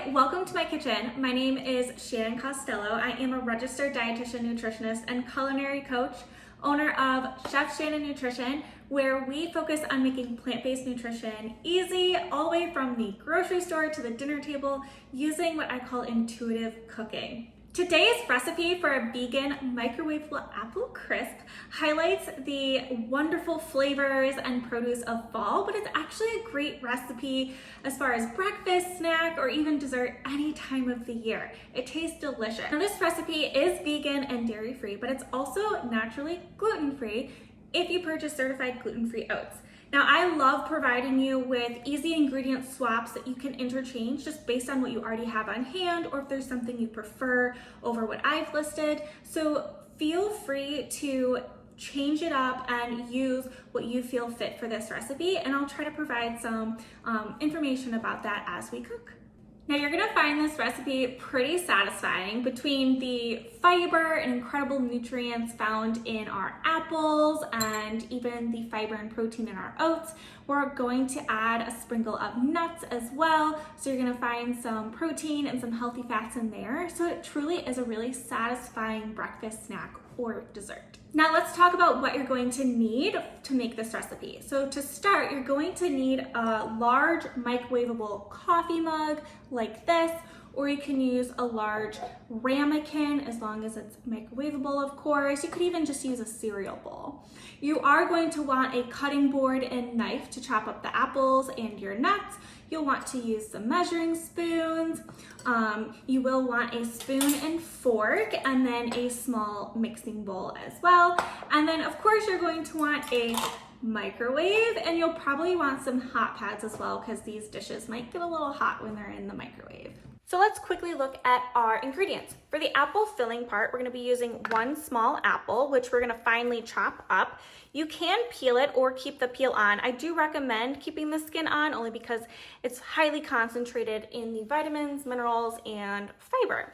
Hi, welcome to my kitchen. My name is Shannon Costello. I am a registered dietitian, nutritionist, and culinary coach, owner of Chef Shannon Nutrition, where we focus on making plant-based nutrition easy, all the way from the grocery store to the dinner table, using what I call intuitive cooking. Today's recipe for a vegan microwavable apple crisp highlights the wonderful flavors and produce of fall, but it's actually a great recipe as far as breakfast, snack, or even dessert any time of the year. It tastes delicious. Now, this recipe is vegan and dairy-free, but it's also naturally gluten-free if you purchase certified gluten-free oats. Now, I love providing you with easy ingredient swaps that you can interchange just based on what you already have on hand, or if there's something you prefer over what I've listed. So feel free to change it up and use what you feel fit for this recipe, and I'll try to provide some information about that as we cook. Now, you're gonna find this recipe pretty satisfying. Between the fiber and incredible nutrients found in our apples and even the fiber and protein in our oats, we're going to add a sprinkle of nuts as well. So you're gonna find some protein and some healthy fats in there. So it truly is a really satisfying breakfast snack or dessert. Now let's talk about what you're going to need to make this recipe. So to start, you're going to need a large microwavable coffee mug like this, or you can use a large ramekin as long as it's microwavable, of course. You could even just use a cereal bowl. You are going to want a cutting board and knife to chop up the apples and your nuts. You'll want to use some measuring spoons. You will want a spoon and fork, and then a small mixing bowl as well. And then of course you're going to want a microwave, and you'll probably want some hot pads as well, because these dishes might get a little hot when they're in the microwave. So let's quickly look at our ingredients. For the apple filling part, we're gonna be using one small apple, which we're gonna finely chop up. You can peel it or keep the peel on. I do recommend keeping the skin on, only because it's highly concentrated in the vitamins, minerals, and fiber.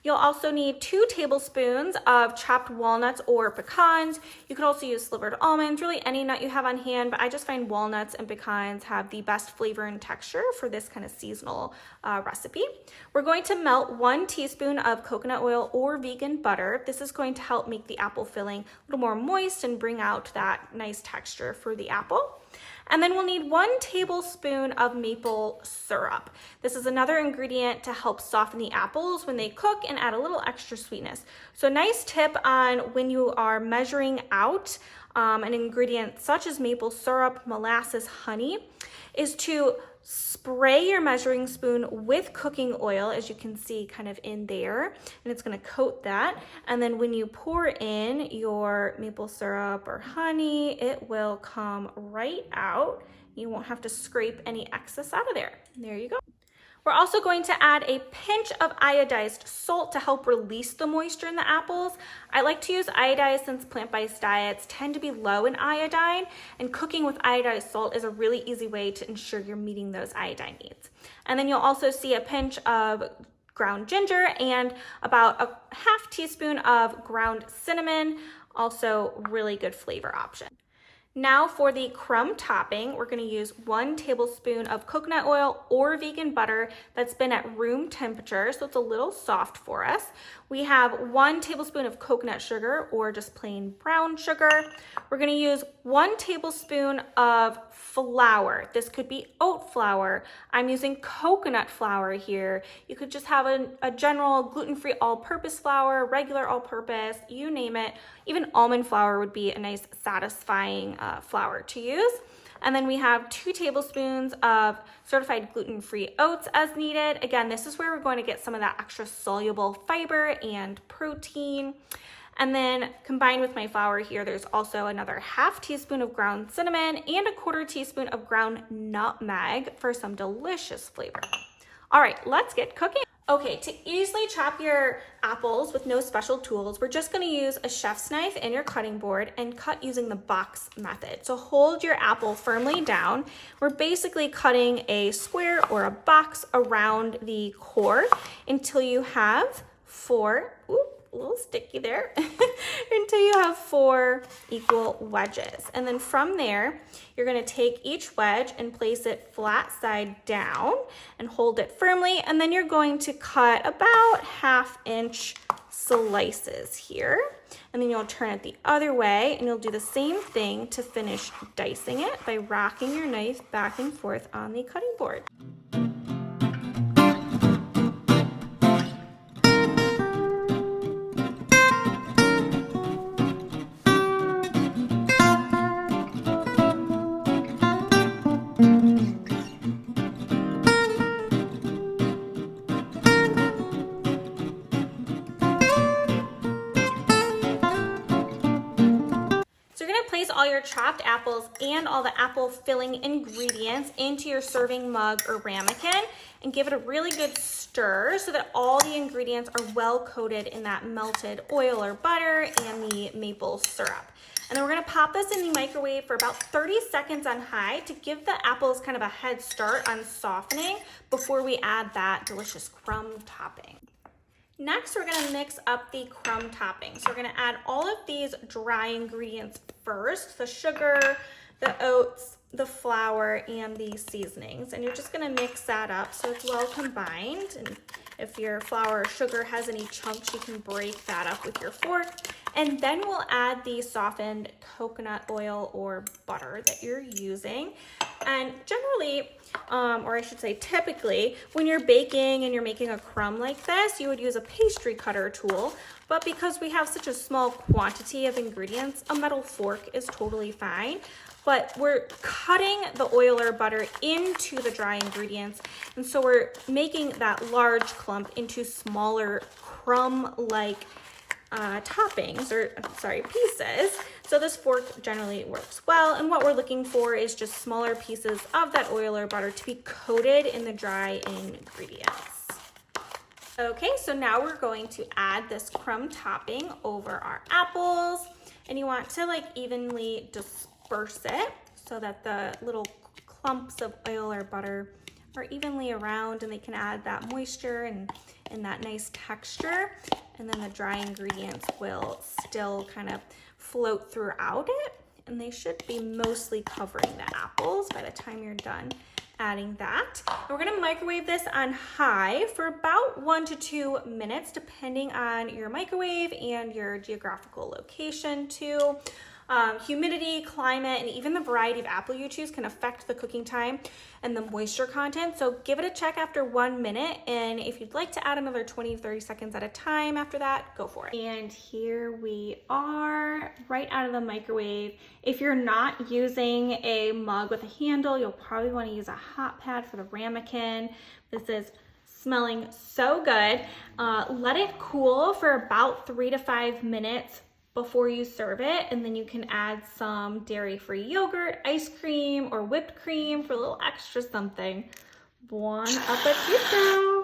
You'll also need 2 tablespoons of chopped walnuts or pecans. You could also use slivered almonds, really any nut you have on hand, but I just find walnuts and pecans have the best flavor and texture for this kind of seasonal recipe. We're going to melt 1 teaspoon of coconut oil or vegan butter. This is going to help make the apple filling a little more moist and bring out that nice texture for the apple. And then we'll need 1 tablespoon of maple syrup. This is another ingredient to help soften the apples when they cook and add a little extra sweetness. So nice tip on when you are measuring out an ingredient such as maple syrup, molasses, honey, is to spray your measuring spoon with cooking oil, as you can see kind of in there, and it's gonna coat that. And then when you pour in your maple syrup or honey, it will come right out. You won't have to scrape any excess out of there. There you go. We're also going to add a pinch of iodized salt to help release the moisture in the apples. I like to use iodized since plant-based diets tend to be low in iodine, and cooking with iodized salt is a really easy way to ensure you're meeting those iodine needs. And then you'll also see a pinch of ground ginger and about a half teaspoon of ground cinnamon, also really good flavor option. Now for the crumb topping, we're gonna use 1 tablespoon of coconut oil or vegan butter that's been at room temperature, so it's a little soft for us. We have 1 tablespoon of coconut sugar or just plain brown sugar. We're gonna use 1 tablespoon of flour. This could be oat flour. I'm using coconut flour here. You could just have a general gluten-free all-purpose flour, regular all-purpose, you name it. Even almond flour would be a nice satisfying flour to use. And then we have 2 tablespoons of certified gluten-free oats as needed. Again, this is where we're going to get some of that extra soluble fiber and protein. And then combined with my flour here, there's also another half teaspoon of ground cinnamon and a 1/4 teaspoon of ground nutmeg for some delicious flavor. All right, let's get cooking. Okay, to easily chop your apples with no special tools, we're just gonna use a chef's knife and your cutting board and cut using the box method. So hold your apple firmly down. We're basically cutting a square or a box around the core until you have 4 a little sticky there, until you have 4 equal wedges. And then from there, you're gonna take each wedge and place it flat side down and hold it firmly. And then you're going to cut about 1/2 inch slices here. And then you'll turn it the other way and you'll do the same thing to finish dicing it by rocking your knife back and forth on the cutting board. Place all your chopped apples and all the apple filling ingredients into your serving mug or ramekin and give it a really good stir so that all the ingredients are well coated in that melted oil or butter and the maple syrup. And then we're gonna pop this in the microwave for about 30 seconds on high to give the apples kind of a head start on softening before we add that delicious crumb topping. Next, we're gonna mix up the crumb topping. So we're gonna add all of these dry ingredients first, the sugar, the oats, the flour, and the seasonings. And you're just gonna mix that up so it's well combined. And if your flour or sugar has any chunks, you can break that up with your fork. And then we'll add the softened coconut oil or butter that you're using. And generally, or I should say typically, when you're baking and you're making a crumb like this, you would use a pastry cutter tool. But because we have such a small quantity of ingredients, a metal fork is totally fine. But we're cutting the oil or butter into the dry ingredients. And so we're making that large clump into smaller crumb-like toppings, or sorry, pieces. So this fork generally works well. And what we're looking for is just smaller pieces of that oil or butter to be coated in the dry ingredients. Okay, so now we're going to add this crumb topping over our apples. And you want to like evenly disperse it so that the little clumps of oil or butter are evenly around and they can add that moisture and that nice texture. And then the dry ingredients will still kind of float throughout it. And they should be mostly covering the apples by the time you're done adding that. And we're gonna microwave this on high for about 1 to 2 minutes, depending on your microwave and your geographical location too. Humidity, climate, and even the variety of apple you choose can affect the cooking time and the moisture content. So give it a check after 1 minute. And if you'd like to add another 20 to 30 seconds at a time after that, go for it. And here we are right out of the microwave. If you're not using a mug with a handle, you'll probably want to use a hot pad for the ramekin. This is smelling so good. Let it cool for about 3 to 5 minutes before you serve it, and then you can add some dairy-free yogurt, ice cream, or whipped cream for a little extra something. Buon appetito!